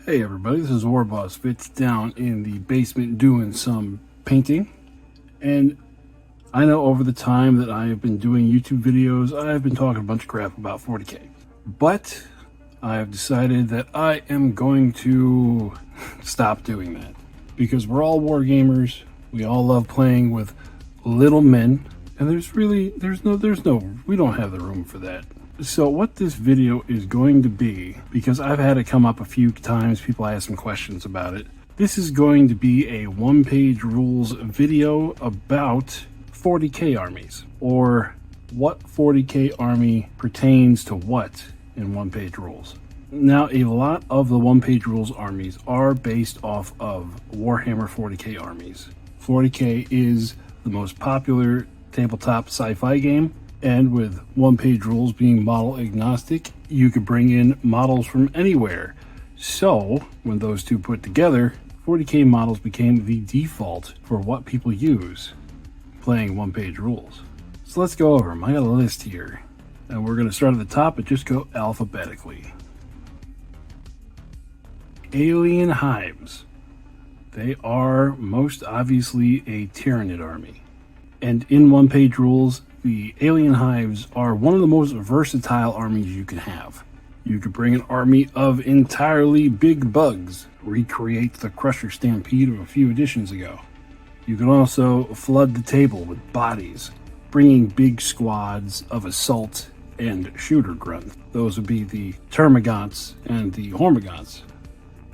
Hey everybody, this is Warboss Fitz down in the basement doing some painting. And I know over the time that I have been doing YouTube videos, I've been talking a bunch of crap about 40k. But I have decided that I am going to stop doing that. Because we're all war gamers, we all love playing with little men, and we don't have the room for that. So what this video is going to be, because I've had it come up a few times, people ask some questions about it. This is going to be a one-page rules video about 40k armies, or what 40k army pertains to what in one-page rules. Now, a lot of the one-page rules armies are based off of Warhammer 40k armies. 40k is the most popular tabletop sci-fi game. And with one-page rules being model agnostic, you could bring in models from anywhere. So, when those two put together, 40k models became the default for what people use playing one-page rules. So let's go over them. I got a list here. And we're going to start at the top and just go alphabetically. Alien Hives. They are most obviously a Tyranid army. And in one-page rules, the Alien Hives are one of the most versatile armies you can have. You could bring an army of entirely big bugs, recreate the Crusher Stampede of a few editions ago. You can also flood the table with bodies, bringing big squads of assault and shooter grunts. Those would be the Termagants and the Hormagaunts.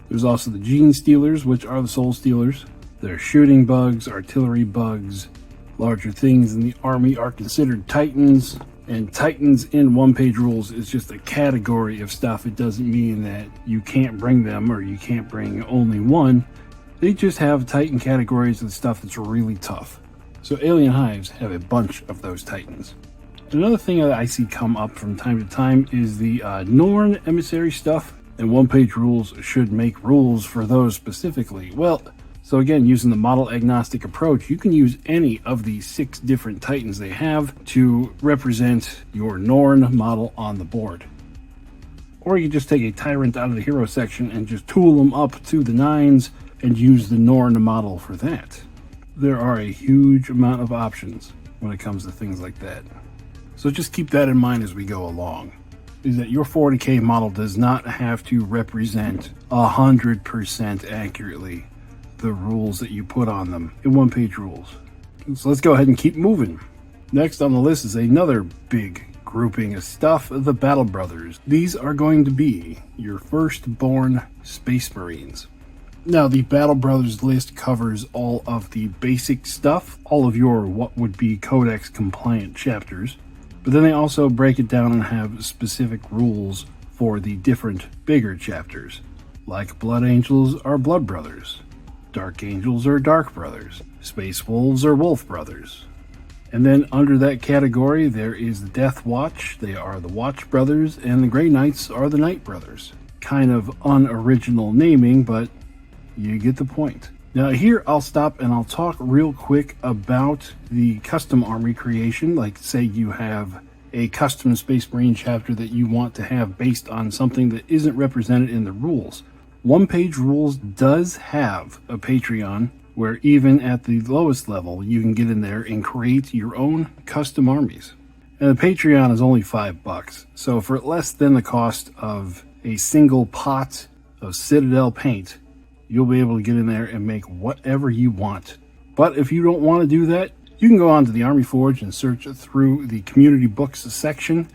There's also the Gene Stealers, which are the Soul Stealers. They're shooting bugs, artillery bugs. Larger things in the army are considered Titans, and Titans in one-page rules is just a category of stuff. It doesn't mean that you can't bring them or you can't bring only one. They just have Titan categories of stuff that's really tough. So Alien Hives have a bunch of those Titans. Another thing that I see come up from time to time is the Norn emissary stuff, and one-page rules should make rules for those specifically. Well, so again, using the model agnostic approach, you can use any of the 6 different Titans they have to represent your Norn model on the board. Or you just take a Tyrant out of the hero section and just tool them up to the 9s and use the Norn model for that. There are a huge amount of options when it comes to things like that. So just keep that in mind as we go along. Is that your 40k model does not have to represent 100% accurately the rules that you put on them in one-page rules. So let's go ahead and keep moving. Next on the list is another big grouping of stuff, the Battle Brothers. These are going to be your firstborn Space Marines. Now, the Battle Brothers list covers all of the basic stuff, all of your what would be Codex compliant chapters, but then they also break it down and have specific rules for the different bigger chapters, like Blood Angels are Blood Brothers, Dark Angels are Dark Brothers, Space Wolves are Wolf Brothers. And then under that category, there is the Death Watch. They are the Watch Brothers, and the Grey Knights are the Night Brothers. Kind of unoriginal naming, but you get the point. Now here I'll stop and I'll talk real quick about the custom army creation. Like say you have a custom Space Marine chapter that you want to have based on something that isn't represented in the rules. One-page rules does have a Patreon where even at the lowest level you can get in there and create your own custom armies. And the Patreon is only $5, so for less than the cost of a single pot of Citadel paint, you'll be able to get in there and make whatever you want. But if you don't want to do that, you can go on to the Army Forge and search through the community books section.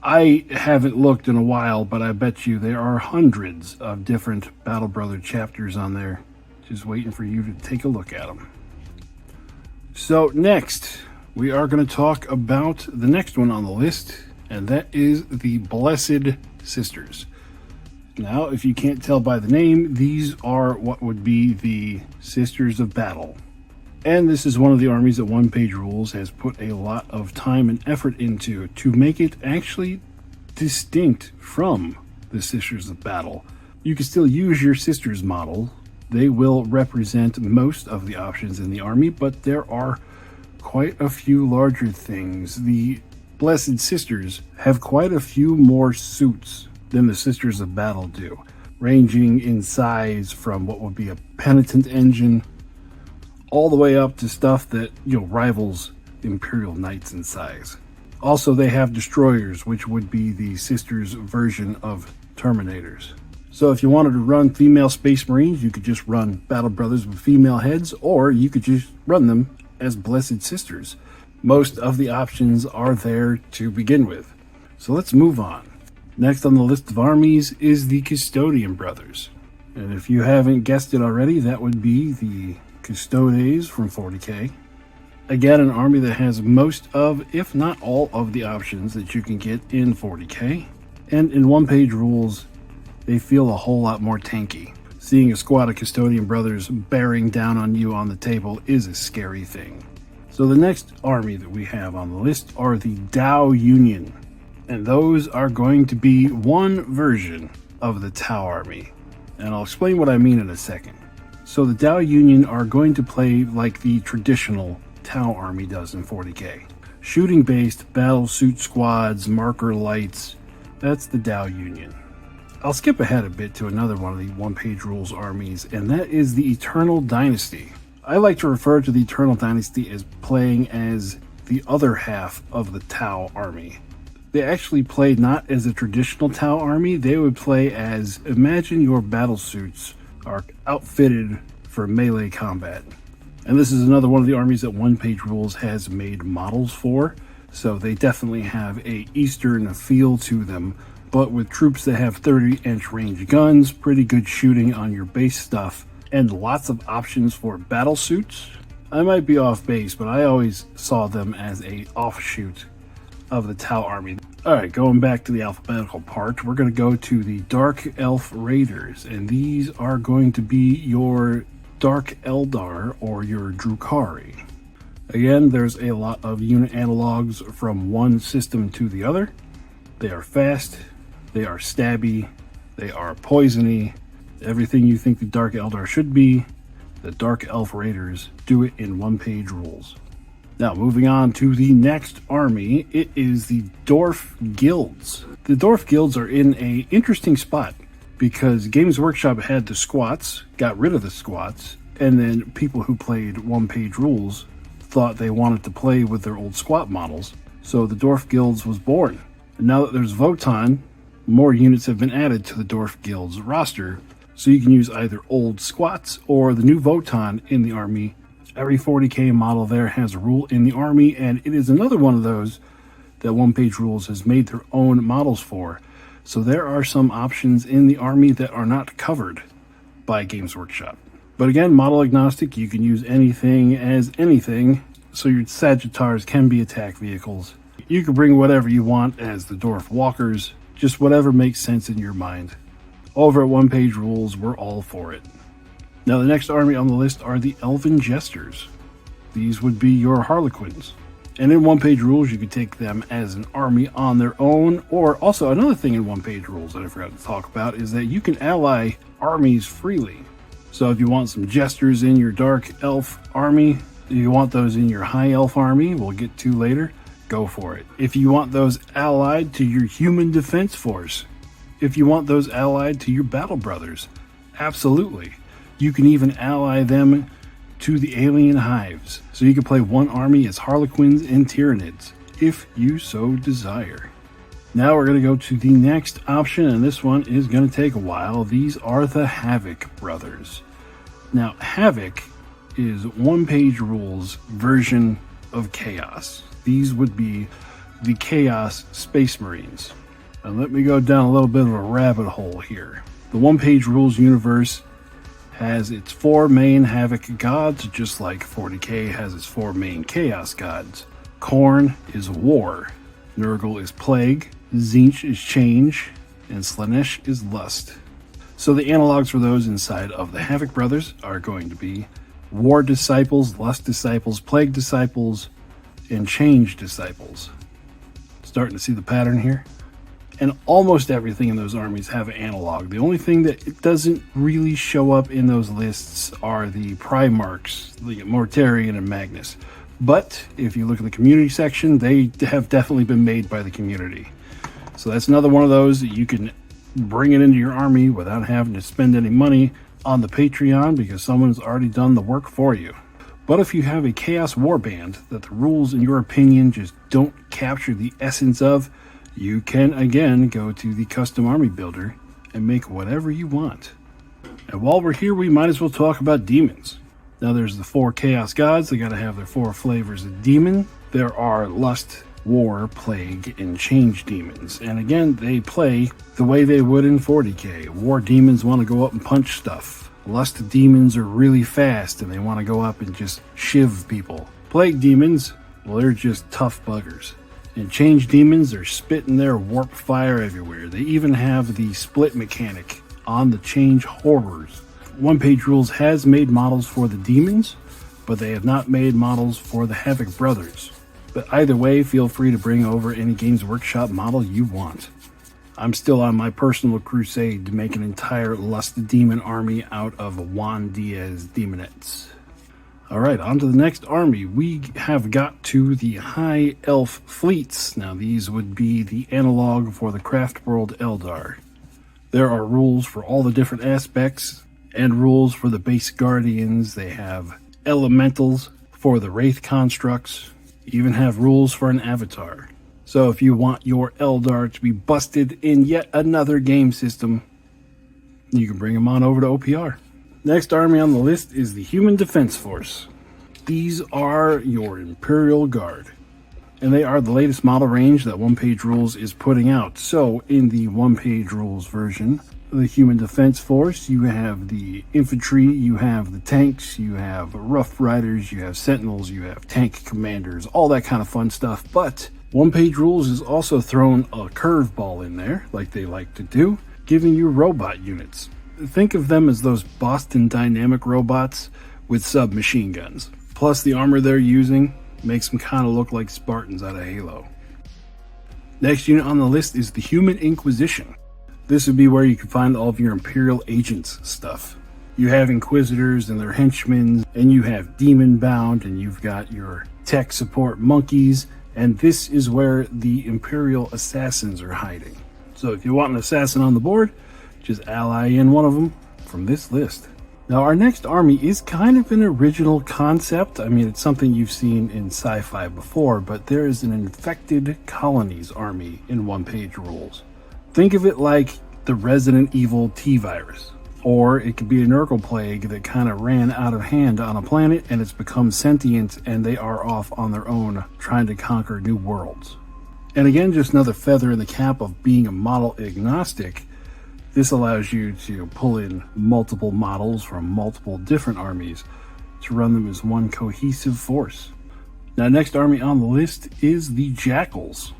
I haven't looked in a while, but I bet you there are hundreds of different Battle Brother chapters on there, just waiting for you to take a look at them. So next, we are going to talk about the next one on the list, and that is the Blessed Sisters. Now, if you can't tell by the name, these are what would be the Sisters of Battle. And this is one of the armies that one-page rules has put a lot of time and effort into to make it actually distinct from the Sisters of Battle. You can still use your Sisters model. They will represent most of the options in the army, but there are quite a few larger things. The Blessed Sisters have quite a few more suits than the Sisters of Battle do. ranging in size from what would be a penitent engine all the way up to stuff that, rivals Imperial Knights in size. Also, they have destroyers, which would be the sisters' version of Terminators. So if you wanted to run female Space Marines, you could just run Battle Brothers with female heads, or you could just run them as Blessed Sisters. Most of the options are there to begin with. So let's move on. Next on the list of armies is the Custodian Brothers. And if you haven't guessed it already, that would be the Custodes from 40k. Again, an army that has most of, if not all of the options that you can get in 40k. And in one-page rules, they feel a whole lot more tanky. Seeing a squad of Custodian Brothers bearing down on you on the table is a scary thing. So the next army that we have on the list are the Dow Union. And those are going to be one version of the Tau army. And I'll explain what I mean in a second. So the Dow Union are going to play like the traditional Tau army does in 40k. Shooting-based battle suit squads, marker lights, that's the Dow Union. I'll skip ahead a bit to another one of the one-page rules armies, and that is the Eternal Dynasty. I like to refer to the Eternal Dynasty as playing as the other half of the Tau army. They actually play not as a traditional Tau army, they would play as, imagine your battle suits are outfitted for melee combat. And this is another one of the armies that One Page Rules has made models for, so they definitely have a Eastern feel to them, but with troops that have 30-inch range guns, pretty good shooting on your base stuff, and lots of options for battle suits. I might be off base, but I always saw them as a offshoot of the Tau army. Alright, going back to the alphabetical part, we're going to go to the Dark Elf Raiders, and these are going to be your Dark Eldar or your Drukhari. Again, there's a lot of unit analogs from one system to the other. They are fast, they are stabby, they are poisony, everything you think the Dark Eldar should be, the Dark Elf Raiders do it in one-page rules. Now, moving on to the next army, it is the Dwarf Guilds. The Dwarf Guilds are in an interesting spot because Games Workshop had the squats, got rid of the squats, and then people who played one-page rules thought they wanted to play with their old squat models, so the Dwarf Guilds was born. And now that there's Votann, more units have been added to the Dwarf Guilds roster, so you can use either old squats or the new Votann in the army. Every 40k model there has a rule in the army, and it is another one of those that One Page Rules has made their own models for. So there are some options in the army that are not covered by Games Workshop. But again, model agnostic, you can use anything as anything, so your Sagittars can be attack vehicles. You can bring whatever you want as the Dwarf Walkers, just whatever makes sense in your mind. Over at One Page Rules, we're all for it. Now the next army on the list are the Elven Jesters. These would be your Harlequins. And in One Page Rules, you could take them as an army on their own, or also another thing in One Page Rules that I forgot to talk about is that you can ally armies freely. So if you want some Jesters in your Dark Elf army, if you want those in your High Elf army, we'll get to later, go for it. If you want those allied to your Human Defense Force, if you want those allied to your Battle Brothers, absolutely. You can even ally them to the Alien Hives. So you can play one army as Harlequins and Tyranids, if you so desire. Now we're going to go to the next option, and this one is going to take a while. These are the Havoc Brothers. Now, Havoc is One Page Rules version of Chaos. These would be the Chaos Space Marines. And let me go down a little bit of a rabbit hole here. The One Page Rules universe has its 4 main Havoc gods, just like 40k has its 4 main Chaos gods. Khorne is War, Nurgle is Plague, Tzeentch is Change, and Slaanesh is Lust. So the analogs for those inside of the Havoc Brothers are going to be War Disciples, Lust Disciples, Plague Disciples, and Change Disciples. Starting to see the pattern here? And almost everything in those armies have an analog. The only thing that it doesn't really show up in those lists are the Primarchs, the Mortarion and Magnus. But if you look at the community section, they have definitely been made by the community. So that's another one of those that you can bring it into your army without having to spend any money on the Patreon because someone's already done the work for you. But if you have a Chaos Warband that the rules, in your opinion, just don't capture the essence of, you can again go to the custom army builder and make whatever you want. And while we're here, we might as well talk about demons. Now there's the 4 Chaos Gods. They gotta have their 4 flavors of demon. There are Lust, War, Plague, and Change demons. And again, they play the way they would in 40k. War demons want to go up and punch stuff. Lust demons are really fast and they want to go up and just shiv people. Plague demons, well, they're just tough buggers. And Change demons are spitting their warp fire everywhere. They even have the split mechanic on the Change horrors. One Page Rules has made models for the demons, but they have not made models for the Havoc Brothers. But either way, feel free to bring over any Games Workshop model you want. I'm still on my personal crusade to make an entire Lust Demon army out of Juan Diaz Demonettes. Alright, on to the next army. We have got to the High Elf Fleets. Now these would be the analog for the Craft World Eldar. There are rules for all the different aspects and rules for the base Guardians. They have elementals for the Wraith constructs. Even have rules for an avatar. So if you want your Eldar to be busted in yet another game system, you can bring them on over to OPR. Next army on the list is the Human Defense Force. These are your Imperial Guard, and they are the latest model range that One Page Rules is putting out. So in the One Page Rules version of the Human Defense Force, you have the infantry, you have the tanks, you have rough riders, you have sentinels, you have tank commanders, all that kind of fun stuff. But One Page Rules has also thrown a curveball in there, like they like to do, giving you robot units. Think of them as those Boston Dynamic robots with submachine guns. Plus the armor they're using makes them kind of look like Spartans out of Halo. Next unit on the list is the Human Inquisition. This would be where you can find all of your Imperial Agents stuff. You have Inquisitors and their henchmen, and you have Demon Bound, and you've got your tech support monkeys, and this is where the Imperial Assassins are hiding. So if you want an assassin on the board, just ally in one of them from this list. Now our next army is kind of an original concept. I mean, it's something you've seen in sci-fi before, but there is an Infected Colonies army in One Page Rules. Think of it like the Resident Evil T-Virus. Or it could be a Nurgle plague that kind of ran out of hand on a planet and it's become sentient and they are off on their own trying to conquer new worlds. And again, just another feather in the cap of being a model agnostic. This allows you to pull in multiple models from multiple different armies to run them as one cohesive force. Now, next army on the list is the Jackals.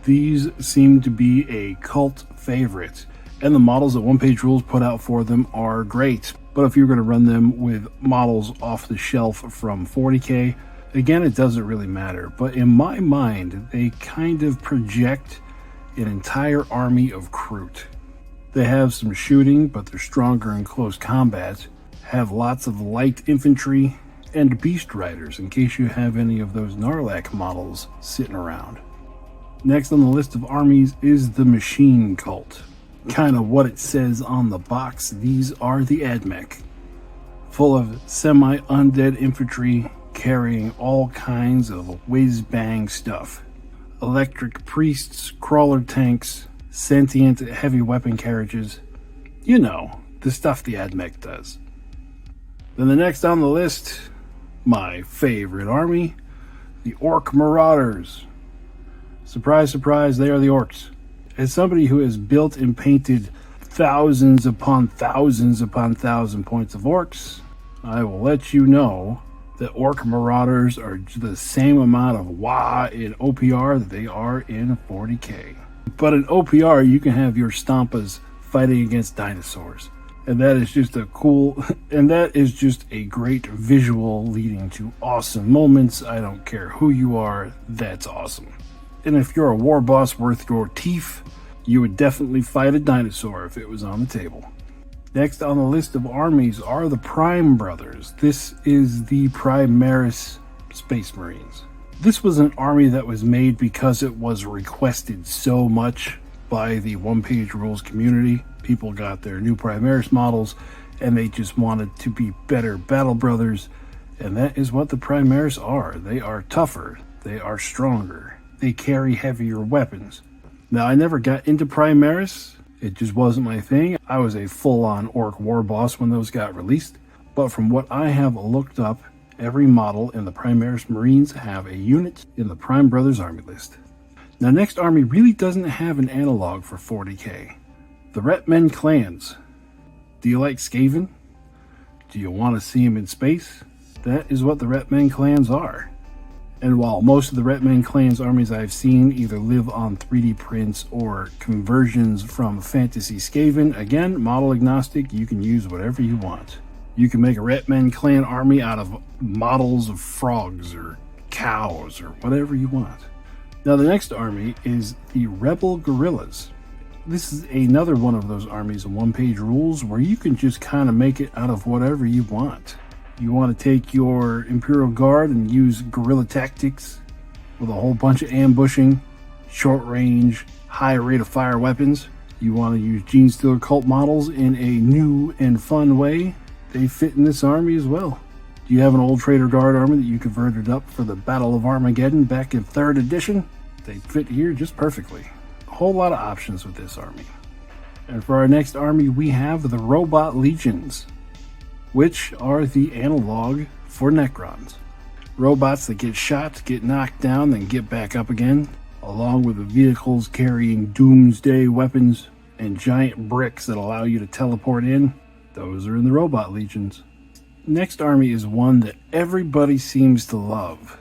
These seem to be a cult favorite, and the models that One Page Rules put out for them are great. But if you're going to run them with models off the shelf from 40k, again, it doesn't really matter. But in my mind, they kind of project an entire army of Kroot. They have some shooting, but they're stronger in close combat, have lots of light infantry, and beast riders in case you have any of those Narlac models sitting around. Next on the list of armies is the Machine Cult. Kind of what it says on the box, these are the Admech. Full of semi-undead infantry carrying all kinds of whiz-bang stuff. Electric priests, crawler tanks, sentient heavy weapon carriages. You know, the stuff the Admech does. Then the next on the list, my favorite army, the Orc Marauders. Surprise, surprise, they are the Orcs. As somebody who has built and painted thousands upon thousands upon thousand points of Orcs, I will let you know that Orc Marauders are the same amount of WA in OPR that they are in 40k. But in OPR, you can have your Stompas fighting against dinosaurs. And that is just a great visual leading to awesome moments. I don't care who you are, that's awesome. And if you're a war boss worth your teeth, you would definitely fight a dinosaur if it was on the table. Next on the list of armies are the Prime Brothers. This is the Primaris Space Marines. This was an army that was made because it was requested so much by the one-page rules community. People got their new Primaris models, and they just wanted to be better battle brothers, and that is what the Primaris are. They are tougher, they are stronger, they carry heavier weapons. Now, I never got into Primaris. It just wasn't my thing. I was a full-on Orc war boss when those got released. But from what I have looked up, every model in the Primaris Marines have a unit in the Prime Brothers army list. Now, next army really doesn't have an analog for 40k. The Retmen clans. Do you like Skaven? Do you want to see them in space? That is what the Retmen clans are. And while most of the Retmen clans armies I've seen either live on 3D prints or conversions from Fantasy Skaven, again, model agnostic, you can use whatever you want. You can make a Retmen clan army out of models of frogs or cows or whatever you want. Now, the next army is the Rebel Guerrillas. This is another one of those armies in one-page rules where you can just kind of make it out of whatever you want. You want to take your Imperial Guard and use guerrilla tactics with a whole bunch of ambushing, short range, high rate of fire weapons. You want to use Genestealer cult models in a new and fun way. They fit in this army as well. Do you have an old Trader Guard army that you converted up for the Battle of Armageddon back in 3rd edition? They fit here just perfectly. A whole lot of options with this army. And for our next army, we have the Robot Legions, which are the analog for Necrons. Robots that get shot, get knocked down, then get back up again, along with the vehicles carrying doomsday weapons and giant bricks that allow you to teleport in. Those are in the Robot Legions. Next army is one that everybody seems to love.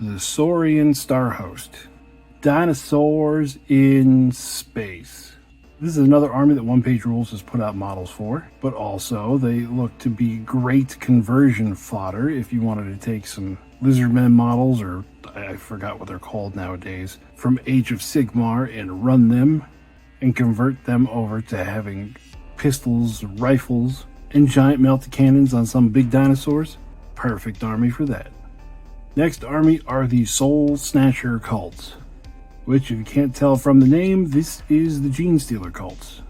The Saurian Star Host. Dinosaurs in space. This is another army that One Page Rules has put out models for, but also they look to be great conversion fodder if you wanted to take some Lizardmen models, or I forgot what they're called nowadays, from Age of Sigmar and run them and convert them over to having pistols, rifles, and giant melted cannons on some big dinosaurs. Perfect army for that. Next army are the Soul Snatcher cults, which, if you can't tell from the name, this is the Genestealer cults.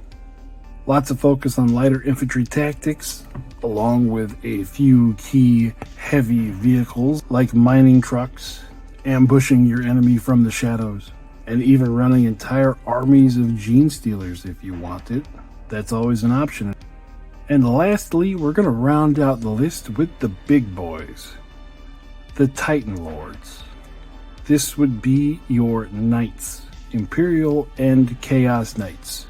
Lots of focus on lighter infantry tactics, along with a few key heavy vehicles like mining trucks, ambushing your enemy from the shadows, and even running entire armies of Genestealers if you want it. That's always an option. And lastly, we're going to round out the list with the big boys, the Titan Lords. This would be your Knights, Imperial and Chaos Knights.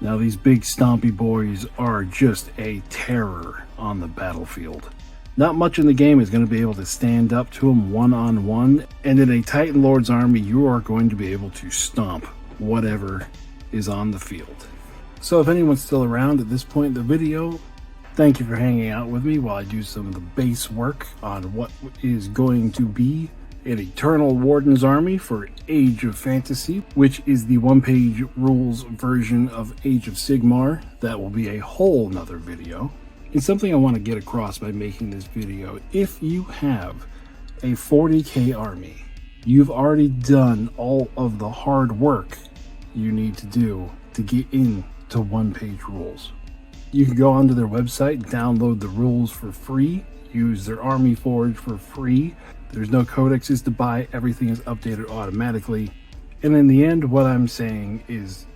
Now, these big stompy boys are just a terror on the battlefield. Not much in the game is going to be able to stand up to them one-on-one, and in a Titan Lord's army, you are going to be able to stomp whatever is on the field. So if anyone's still around at this point in the video, thank you for hanging out with me while I do some of the base work on what is going to be an Eternal Warden's army for Age of Fantasy, which is the one-page rules version of Age of Sigmar. That will be a whole nother video. And something I want to get across by making this video, if you have a 40k army, you've already done all of the hard work you need to do to get into one-page rules. You can go onto their website, download the rules for free, use their Army Forge for free. There's no codexes to buy, everything is updated automatically. And in the end, what I'm saying is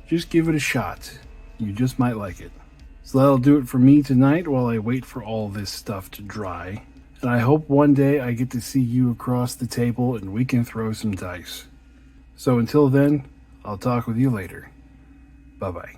just give it a shot. You just might like it. So that'll do it for me tonight while I wait for all this stuff to dry. And I hope one day I get to see you across the table and we can throw some dice. So until then, I'll talk with you later. Bye-bye.